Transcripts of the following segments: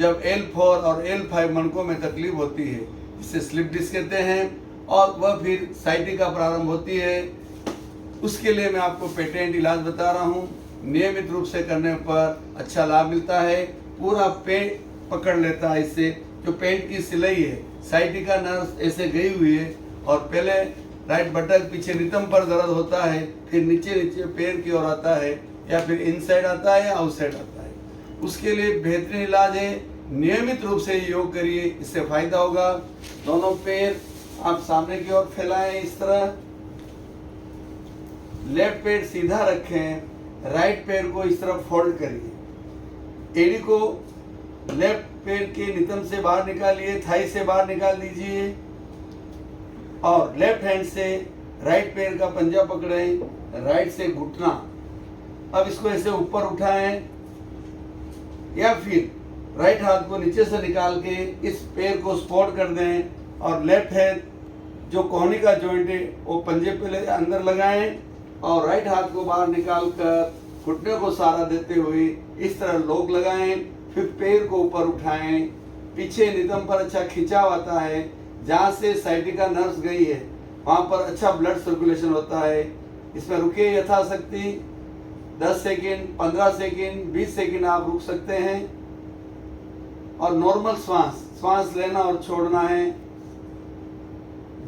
जब L4 और L5 मणकों में तकलीफ होती है, इसे स्लिप डिस्क कहते हैं, और वह फिर साइटिका प्रारंभ होती है। उसके लिए मैं आपको पेटेंट इलाज बता रहा हूँ। नियमित रूप से करने पर अच्छा लाभ मिलता है। पूरा पेट पकड़ लेता है। इससे जो पेट की सिलाई है, साइटिका नर्व ऐसे गई हुई है, और पहले राइट बटक पीछे नितंब पर दर्द होता है, फिर नीचे नीचे पैर की ओर आता है, या फिर इनसाइड आता है या आउटसाइड आता है। उसके लिए बेहतरीन इलाज है। नियमित रूप से योग करिए, इससे फायदा होगा। दोनों पैर आप सामने की ओर फैलाएं इस तरह। लेफ्ट पैर सीधा रखें, राइट पैर को इस तरफ फोल्ड करिए। एड़ी को लेफ्ट पैर के नितंब से बाहर निकालिए, थाई से बाहर निकाल दीजिए, और लेफ्ट हैंड से राइट पैर का पंजा पकड़ें, राइट से घुटना। अब इसको ऐसे ऊपर उठाएं, या फिर राइट हाथ को नीचे से निकाल के इस पैर को सपोर्ट कर दें, और लेफ्ट हैंड जो कोहनी का जॉइंट है वो पंजे पे अंदर लगाएं, और राइट हाथ को बाहर निकाल कर घुटने को सहारा देते हुए इस तरह लॉक लगाएं। फिर पैर को ऊपर उठाएं, पीछे नितंब पर अच्छा खिंचाव आता है। जहाँ से साइटिका नर्व्स गई है वहाँ पर अच्छा ब्लड सर्कुलेशन होता है। इसमें रुके यथाशक्ति 10 सेकेंड, 15 सेकेंड, 20 सेकेंड आप रुक सकते हैं, और नॉर्मल श्वास लेना और छोड़ना है।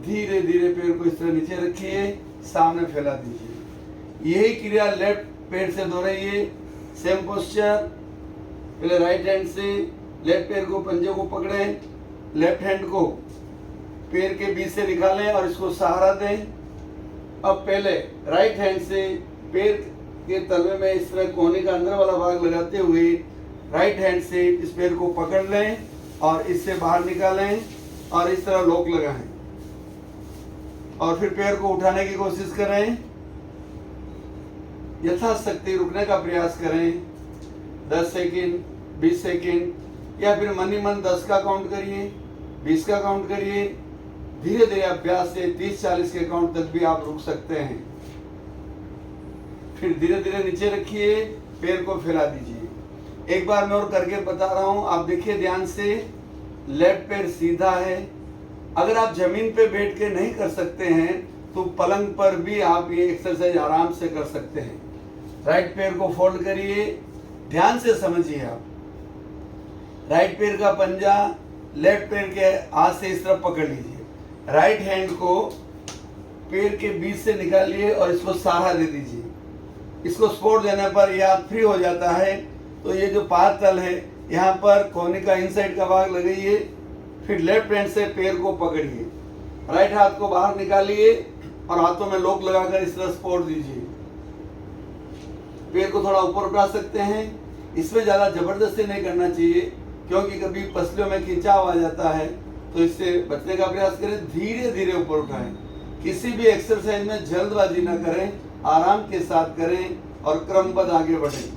धीरे धीरे पैर को इस तरह नीचे रखिए, सामने फैला दीजिए। यही क्रिया लेफ्ट पैर से दोहराइए। Same posture. पहले राइट हैंड से लेफ्ट पैर को पंजे को पकड़ें, लेफ्ट हैंड को पैर के बीच से निकालें और इसको सहारा दें। अब पहले राइट हैंड से पैर के तलवे में इस तरह कोहनी का अंदर वाला भाग लगाते हुए राइट हैंड से इस पैर को पकड़ लें और इससे बाहर निकालें, और इस तरह लॉक लगाएं, और फिर पैर को उठाने की कोशिश करें। यथाशक्ति रुकने का प्रयास करें। 10 सेकेंड, 20 सेकेंड, या फिर मन ही मन 10 का काउंट करिए, 20 का काउंट करिए। धीरे धीरे अभ्यास से 30-40 के काउंट तक भी आप रुक सकते हैं। फिर धीरे धीरे नीचे रखिए, पैर को फैला दीजिए। एक बार मैं और करके बता रहा हूं, आप देखिए ध्यान से। लेफ्ट पैर सीधा है। अगर आप जमीन पे बैठ के नहीं कर सकते हैं तो पलंग पर भी आप ये एक्सरसाइज आराम से कर सकते हैं। राइट पैर को फोल्ड करिए, ध्यान से समझिए आप। राइट पैर का पंजा लेफ्ट पैर के हाथ से इस तरफ पकड़ लीजिए। राइट हैंड को पैर के बीच से निकालिए और इसको सहारा दे दीजिए। इसको सपोर्ट देने पर यह हाथ फ्री हो जाता है। तो ये जो पाद तल है, यहाँ पर कोहनी का इनसाइड का भाग लगाइए। फिर लेफ्ट हैंड से पैर को पकड़िए, राइट हाथ को बाहर निकालिए और हाथों में लॉक लगाकर इस तरह सपोर्ट दीजिए। पैर को थोड़ा ऊपर उठा सकते हैं। इसमें ज़्यादा जबरदस्ती नहीं करना चाहिए, क्योंकि कभी पसलियों में खिंचाव आ जाता है, तो इससे बचने का प्रयास करें। धीरे धीरे ऊपर उठाएं। किसी भी एक्सरसाइज में जल्दबाजी ना करें, आराम के साथ करें और क्रमबद्ध आगे बढ़ें।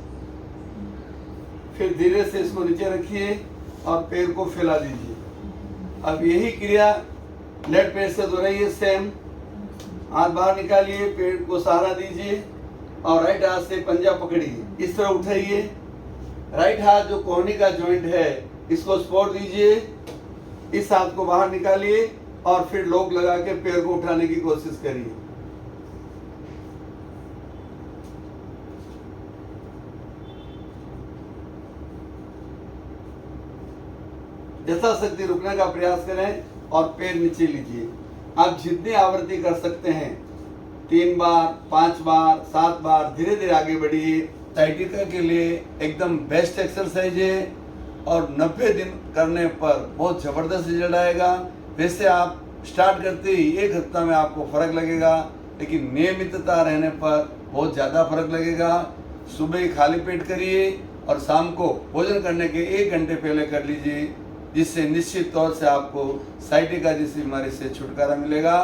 फिर धीरे से इसको नीचे रखिए और पैर को फैला दीजिए। अब यही क्रिया लेफ्ट पैर से दोहराइए। सेम, हाथ बाहर निकालिए, पैर को सहारा दीजिए और राइट हाथ से पंजा पकड़िए, इस तरह उठाइए। राइट हाथ जो कोहनी का जॉइंट है इसको सपोर्ट दीजिए। इस हाथ को बाहर निकालिए और फिर लॉक लगा के पैर को उठाने की कोशिश करिए। यथाशक्ति रुकने का प्रयास करें और पैर नीचे लीजिए। आप जितनी आवृत्ति कर सकते हैं, 3 बार, 5 बार, 7 बार, धीरे धीरे आगे बढ़िए। साइटिका के लिए एकदम बेस्ट एक्सरसाइज है और 90 दिन करने पर बहुत ज़बरदस्त रिजल्ट आएगा। वैसे आप स्टार्ट करते ही 1 हफ्ता में आपको फ़र्क लगेगा, लेकिन नियमितता रहने पर बहुत ज़्यादा फर्क लगेगा। सुबह ही खाली पेट करिए और शाम को भोजन करने के 1 घंटे पहले कर लीजिए, जिससे निश्चित तौर से आपको साइटिका जैसी बीमारी से छुटकारा मिलेगा।